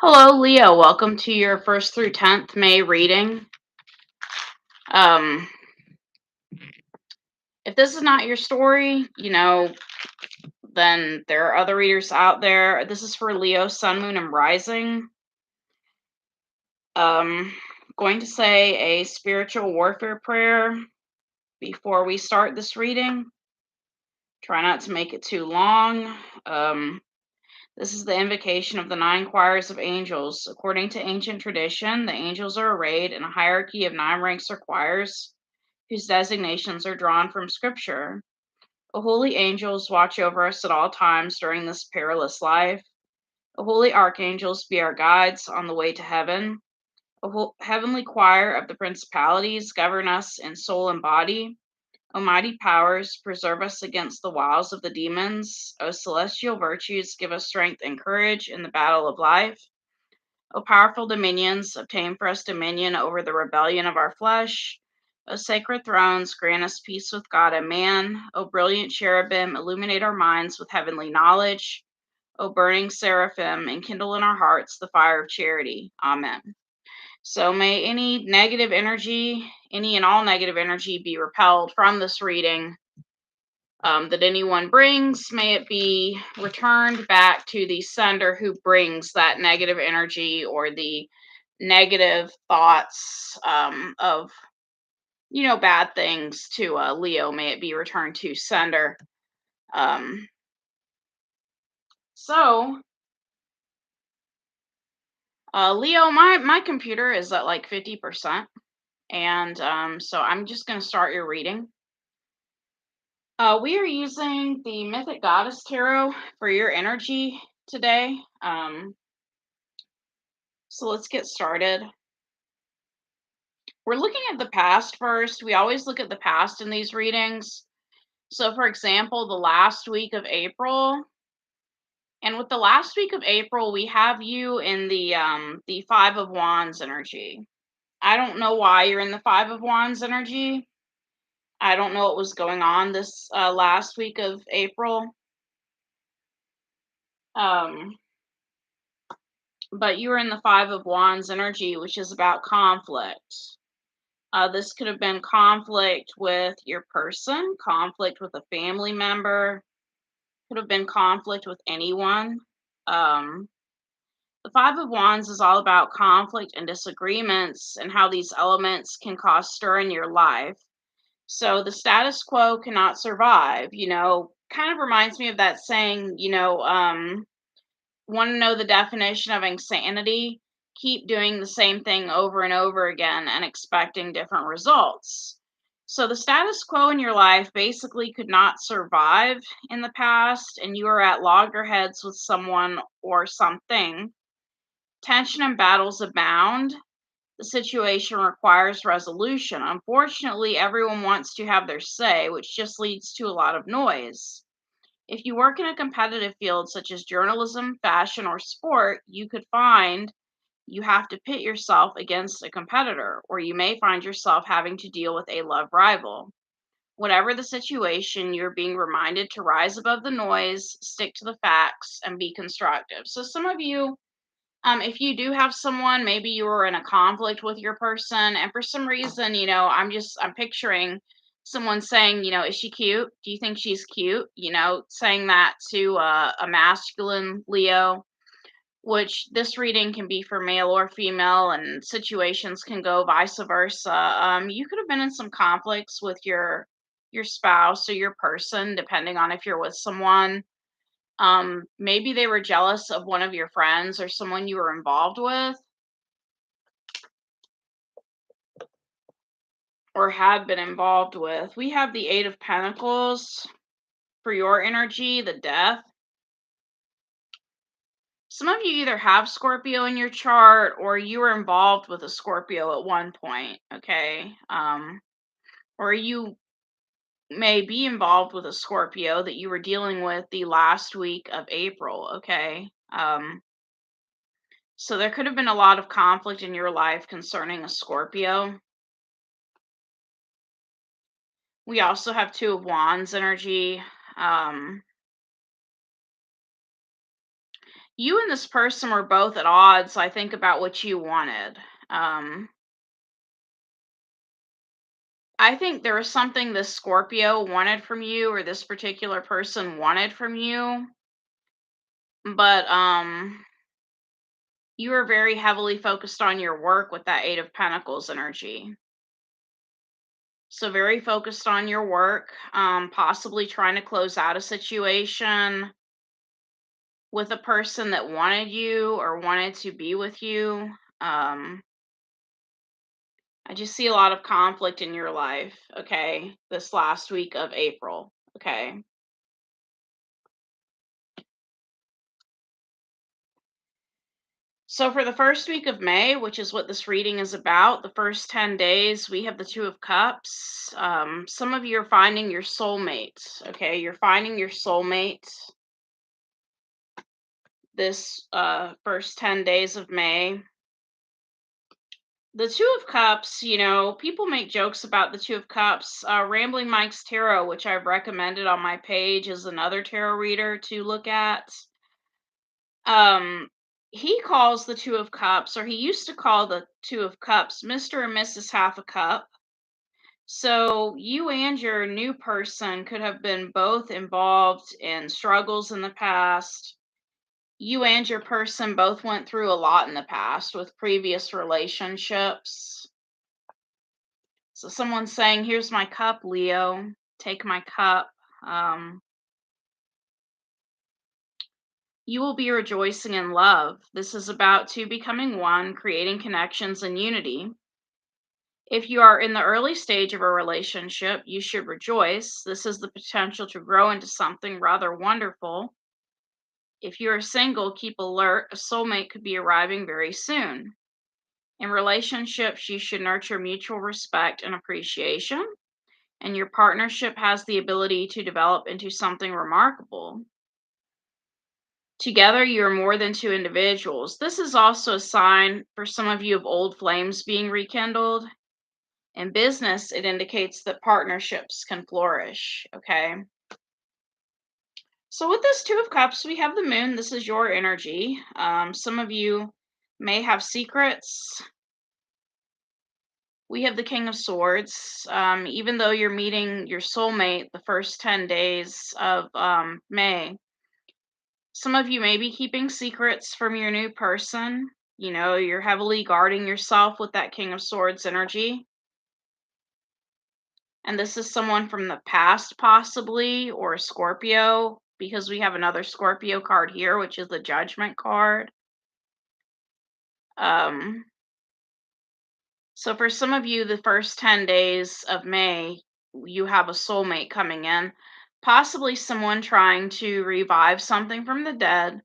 Hello, Leo. Welcome to your 1st through 10th May reading. Um, if this is not your story, then there are other readers out there. This is for Leo, Sun, Moon, and Rising. Um, going to say a spiritual warfare prayer before we start this reading. Try not to make it too long. This is the invocation of the 9 choirs of angels. According to ancient tradition, the angels are arrayed in a hierarchy of 9 ranks or choirs, whose designations are drawn from Scripture. The holy angels watch over us at all times during this perilous life. The holy archangels be our guides on the way to heaven. A heavenly choir of the principalities govern us in soul and body. O mighty powers, preserve us against the wiles of the demons. O celestial virtues, give us strength and courage in the battle of life. O powerful dominions, obtain for us dominion over the rebellion of our flesh. O sacred thrones, grant us peace with God and man. O brilliant cherubim, illuminate our minds with heavenly knowledge. O burning seraphim, enkindle in our hearts the fire of charity. Amen. So may any negative energy, any and all negative energy be repelled from this reading that anyone brings. May it be returned back to the sender who brings that negative energy or the negative thoughts of bad things to Leo. May it be returned to sender. Um, so Leo, my computer is at like 50%, and so I'm just going to start your reading. We are using the Mythic Goddess Tarot for your energy today. So let's get started. We're looking at the past first. We always look at the past in these readings. So, for example, the last week of April, and with the last week of April, we have you in the Five of Wands energy. I don't know why you're in the Five of Wands energy. I don't know what was going on this last week of April. But you were in the Five of Wands energy, which is about conflict. This could have been conflict with your person, conflict with a family member, could have been conflict with anyone. The Five of Wands is all about conflict and disagreements and how these elements can cause stir in your life. So the status quo cannot survive, kind of reminds me of that saying, want to know the definition of insanity? Keep doing the same thing over and over again and expecting different results. So the status quo in your life basically could not survive in the past, and you are at loggerheads with someone or something. Tension and battles abound. The situation requires resolution. Unfortunately, everyone wants to have their say, which just leads to a lot of noise. If you work in a competitive field such as journalism, fashion, or sport, you could find you have to pit yourself against a competitor, or you may find yourself having to deal with a love rival. Whatever the situation, you're being reminded to rise above the noise, stick to the facts, and be constructive. So, some of you, if you do have someone, maybe you were in a conflict with your person, and for some reason, I'm picturing someone saying, is she cute? Do you think she's cute? Saying that to a masculine Leo, which this reading can be for male or female, and situations can go vice versa. You could have been in some conflicts with your spouse or your person, depending on if you're with someone. Maybe they were jealous of one of your friends or someone you were involved with or had been involved with. We have the Eight of Pentacles for your energy, the Death. Some of you either have Scorpio in your chart or you were involved with a Scorpio at one point, okay? Or you may be involved with a Scorpio that you were dealing with the last week of April, okay? So there could have been a lot of conflict in your life concerning a Scorpio. We also have Two of Wands energy. You and this person were both at odds, I think, about what you wanted. Um, I think there was something this Scorpio wanted from you, or this particular person wanted from you, but you were very heavily focused on your work with that Eight of Pentacles energy. So very focused on your work, possibly trying to close out a situation with a person that wanted you or wanted to be with you. Um, I just see a lot of conflict in your life, okay, this last week of April, okay? So for the first week of May, which is what this reading is about, the first 10 days, we have the Two of Cups. Some of you are finding your soulmate, okay? You're finding your soulmate this first 10 days of May. The Two of Cups, people make jokes about the Two of Cups. Rambling Mike's Tarot, which I've recommended on my page, is another tarot reader to look at. Um, he calls the Two of Cups, or he used to call the Two of Cups, Mr. and Mrs. Half a Cup. So you and your new person could have been both involved in struggles in the past. You and your person both went through a lot in the past with previous relationships. So someone's saying, here's my cup, Leo. Take my cup. Um, you will be rejoicing in love. This is about two becoming one, creating connections and unity. If you are in the early stage of a relationship, you should rejoice. This is the potential to grow into something rather wonderful. If you are single, keep alert. A soulmate could be arriving very soon. In relationships, you should nurture mutual respect and appreciation, and your partnership has the ability to develop into something remarkable. Together, you are more than two individuals. This is also a sign for some of you of old flames being rekindled. In business, it indicates that partnerships can flourish. Okay. So, with this Two of Cups, we have the moon. This is your energy. Some of you may have secrets. We have the King of Swords. Even though you're meeting your soulmate the first 10 days of May, some of you may be keeping secrets from your new person. You're heavily guarding yourself with that King of Swords energy. And this is someone from the past, possibly, or a Scorpio, because we have another Scorpio card here, which is the Judgment card. Um, so for some of you, the first 10 days of May, you have a soulmate coming in, possibly someone trying to revive something from the dead.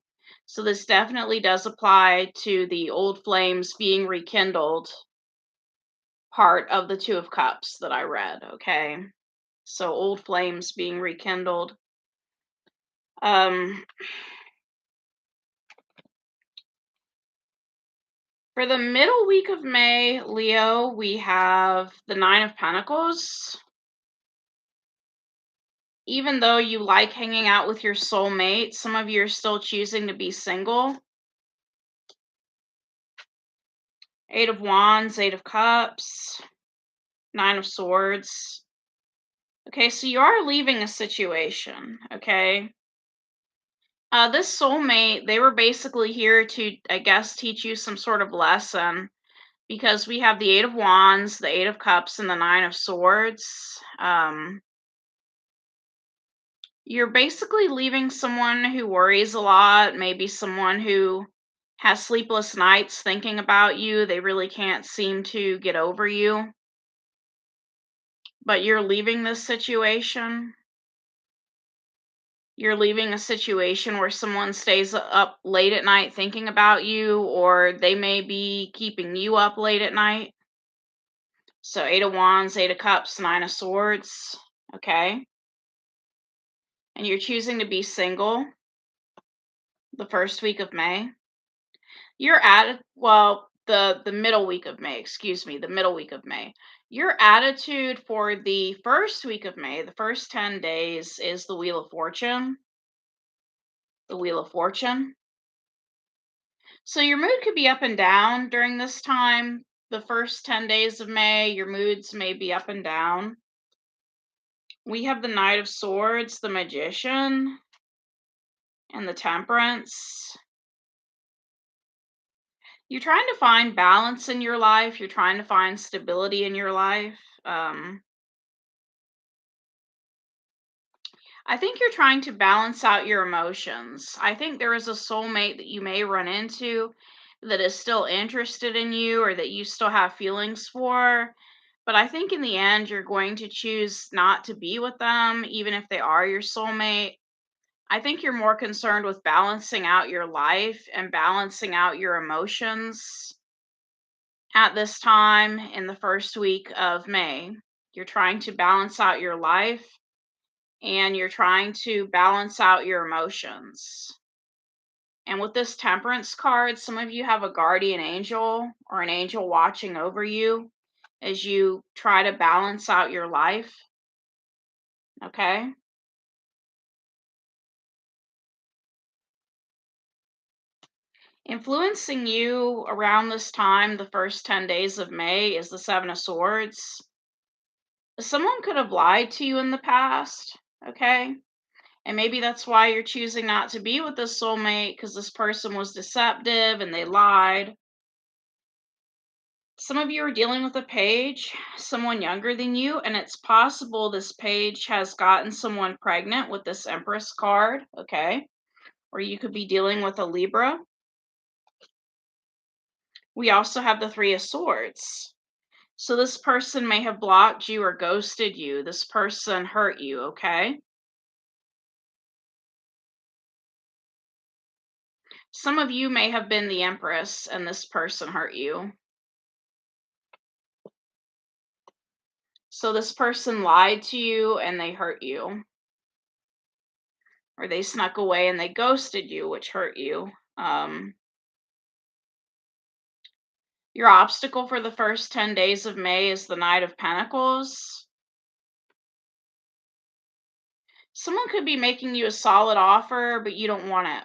So this definitely does apply to the old flames being rekindled part of the Two of Cups that I read, okay? So old flames being rekindled. Um, for the middle week of May, Leo, we have the Nine of Pentacles. Even though you like hanging out with your soulmate, some of you are still choosing to be single. Eight of Wands, Eight of Cups, Nine of Swords. Okay, so you are leaving a situation, okay? This soulmate, they were basically here to, I guess, teach you some sort of lesson, because we have the Eight of Wands, the Eight of Cups, and the Nine of Swords. You're basically leaving someone who worries a lot, maybe someone who has sleepless nights thinking about you. They really can't seem to get over you. But you're leaving this situation. You're leaving a situation where someone stays up late at night thinking about you, or they may be keeping you up late at night. So Eight of Wands, Eight of Cups, Nine of Swords. Okay. And you're choosing to be single the first week of May. You're at, well, the middle week of May, excuse me, the middle week of May. Your attitude for the first week of May, the first 10 days, is the Wheel of Fortune. The Wheel of Fortune. So your mood could be up and down during this time. The first 10 days of May, your moods may be up and down. We have the Knight of Swords, the Magician, and the Temperance. You're trying to find balance in your life. You're trying to find stability in your life. Um, I think you're trying to balance out your emotions. I think there is a soulmate that you may run into that is still interested in you or that you still have feelings for. But I think in the end, you're going to choose not to be with them, even if they are your soulmate. I think you're more concerned with balancing out your life and balancing out your emotions at this time in the first week of May. You're trying to balance out your life and you're trying to balance out your emotions. And with this Temperance card, some of you have a guardian angel or an angel watching over you as you try to balance out your life. Okay? Influencing you around this time, the first 10 days of May, is the Seven of Swords. Someone could have lied to you in the past, okay? And maybe that's why you're choosing not to be with this soulmate because this person was deceptive and they lied. Some of you are dealing with a page, someone younger than you, and it's possible this page has gotten someone pregnant with this Empress card, okay? Or you could be dealing with a Libra. We also have the Three of Swords. So this person may have blocked you or ghosted you. This person hurt you, okay? Some of you may have been the Empress and this person hurt you. So this person lied to you and they hurt you. Or they snuck away and they ghosted you, which hurt you. Your obstacle for the first 10 days of May is the Knight of Pentacles. Someone could be making you a solid offer, but you don't want it.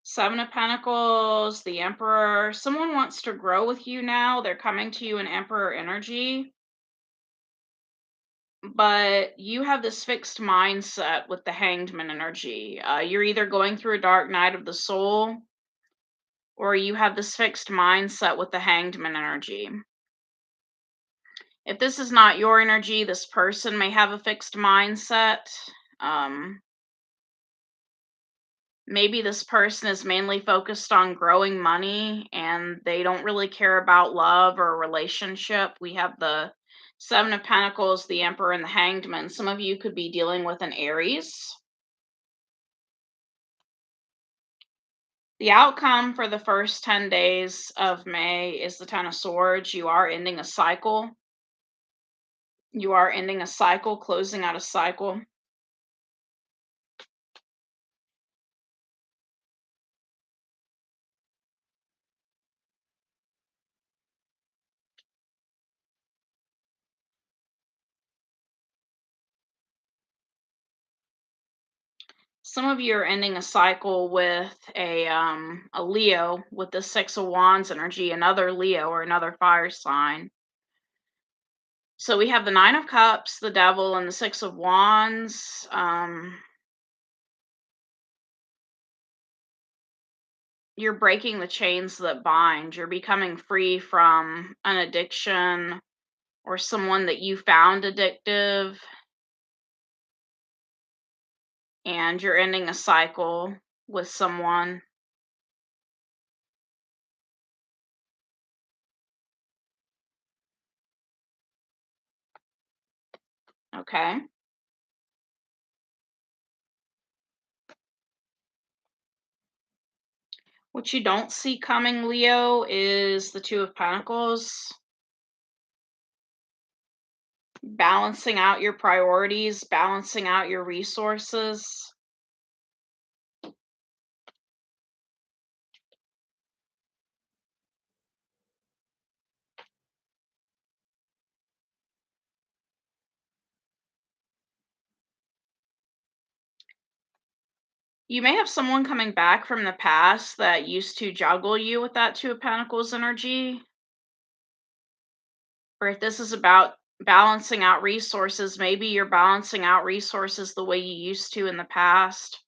Seven of Pentacles, the Emperor. Someone wants to grow with you now. They're coming to you in Emperor energy. But you have this fixed mindset with the Hangman energy. You're either going through a dark night of the soul, or you have this fixed mindset with the Hangman energy. If this is not your energy, this person may have a fixed mindset. Um, Maybe this person is mainly focused on growing money and they don't really care about love or relationship. We have the Seven of Pentacles, the Emperor, and the Hanged Man. Some of you could be dealing with an Aries. The outcome for the first 10 days of May is the Ten of Swords. You are ending a cycle. You are ending a cycle, closing out a cycle. Some of you are ending a cycle with a Leo with the Six of Wands energy, another Leo or another fire sign. So we have the Nine of Cups, the Devil, and the Six of Wands. You're breaking the chains that bind. You're becoming free from an addiction or someone that you found addictive, and you're ending a cycle with someone. Okay. What you don't see coming, Leo, is the Two of Pentacles. Balancing out your priorities, balancing out your resources. You may have someone coming back from the past that used to juggle you with that Two of Pentacles energy. Or if this is about balancing out resources, maybe you're balancing out resources the way you used to in the past.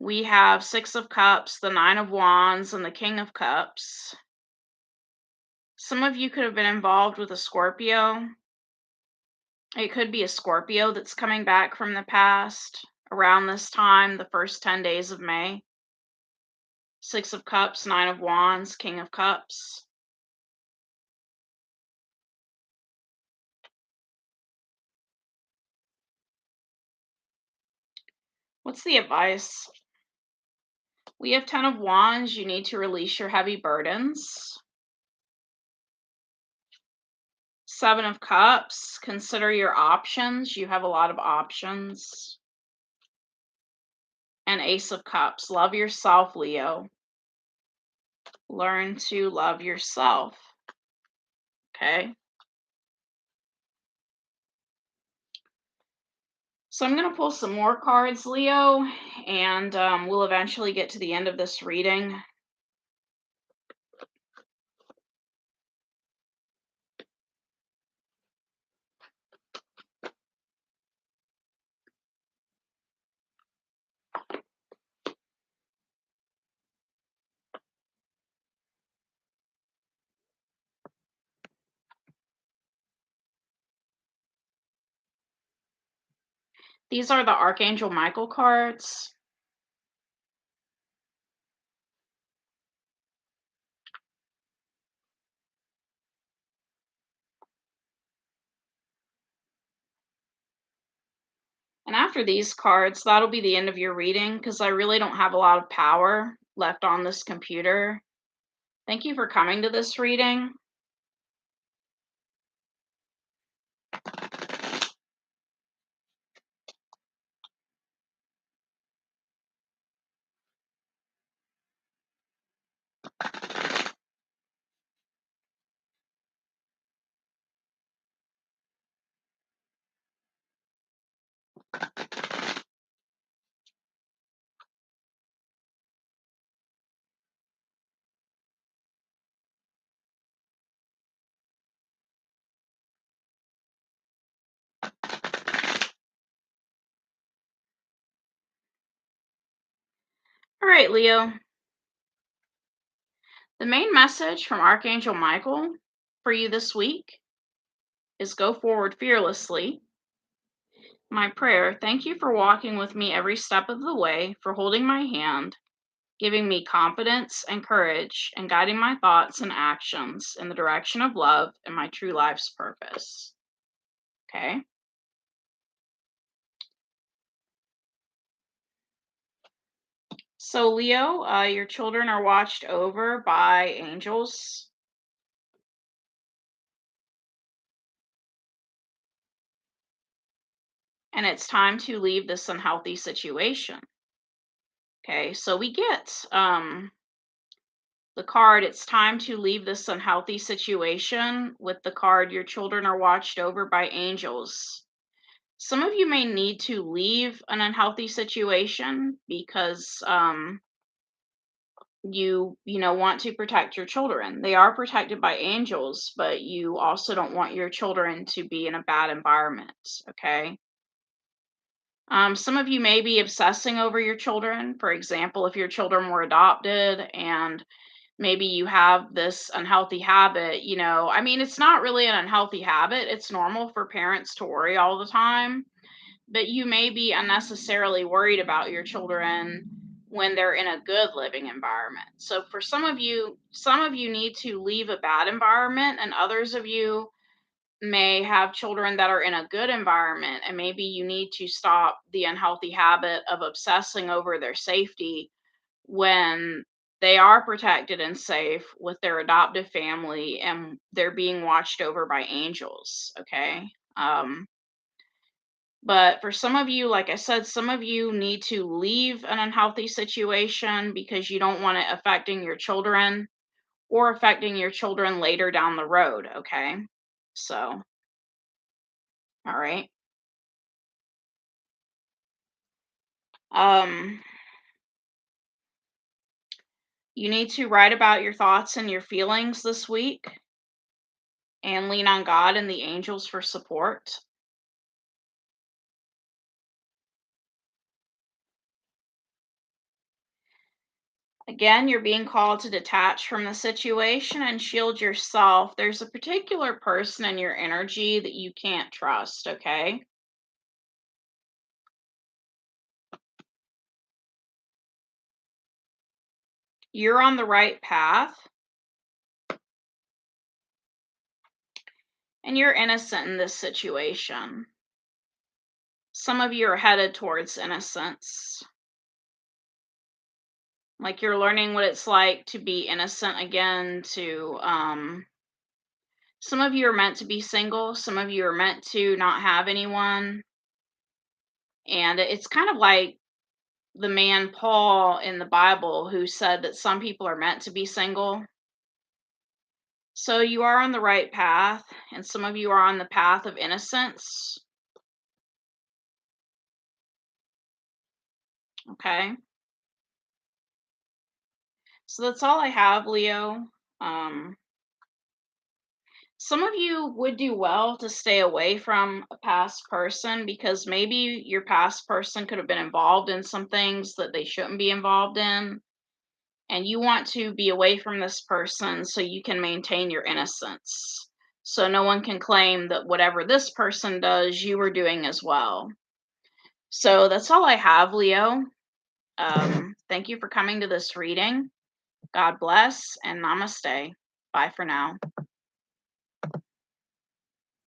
We have Six of Cups, the Nine of Wands, and the King of Cups. Some of you could have been involved with a Scorpio. It could be a Scorpio that's coming back from the past around this time, the first 10 days of May. Six of Cups, Nine of Wands, King of Cups. What's the advice? We have 10 of Wands. You need to release your heavy burdens. Seven of Cups. Consider your options. You have a lot of options. And Ace of Cups. Love yourself, Leo. Learn to love yourself. Okay. So I'm going to pull some more cards, Leo, and we'll eventually get to the end of this reading. These are the Archangel Michael cards. And after these cards, that'll be the end of your reading because I really don't have a lot of power left on this computer. Thank you for coming to this reading. All right, Leo. The main message from Archangel Michael for you this week is go forward fearlessly. My prayer, thank you for walking with me every step of the way, for holding my hand, giving me confidence and courage, and guiding my thoughts and actions in the direction of love and my true life's purpose. Okay. So, Leo, your children are watched over by angels. And it's time to leave this unhealthy situation. Okay, so we get the card, it's time to leave this unhealthy situation, with the card, your children are watched over by angels. Some of you may need to leave an unhealthy situation because you want to protect your children. They are protected by angels, but you also don't want your children to be in a bad environment. Okay. Some of you may be obsessing over your children. For example, if your children were adopted and maybe you have this unhealthy habit, I mean, it's not really an unhealthy habit. It's normal for parents to worry all the time, but you may be unnecessarily worried about your children when they're in a good living environment. So for some of you need to leave a bad environment, and others of you may have children that are in a good environment, and maybe you need to stop the unhealthy habit of obsessing over their safety when they are protected and safe with their adoptive family and they're being watched over by angels. Okay. But for some of you, like I said, some of you need to leave an unhealthy situation because you don't want it affecting your children or affecting your children later down the road. Okay. So, all right. Um, you need to write about your thoughts and your feelings this week and lean on God and the angels for support. Again, you're being called to detach from the situation and shield yourself. There's a particular person in your energy that you can't trust, okay? You're on the right path and you're innocent in this situation. Some of you are headed towards innocence. Like you're learning what it's like to be innocent again, some of you are meant to be single, some of you are meant to not have anyone. And it's kind of like the man Paul in the Bible who said that some people are meant to be single. So you are on the right path, and some of you are on the path of innocence. Okay. So that's all I have, Leo. Um, some of you would do well to stay away from a past person because maybe your past person could have been involved in some things that they shouldn't be involved in. And you want to be away from this person so you can maintain your innocence. So no one can claim that whatever this person does, you were doing as well. So that's all I have, Leo. Thank you for coming to this reading. God bless and namaste. Bye for now.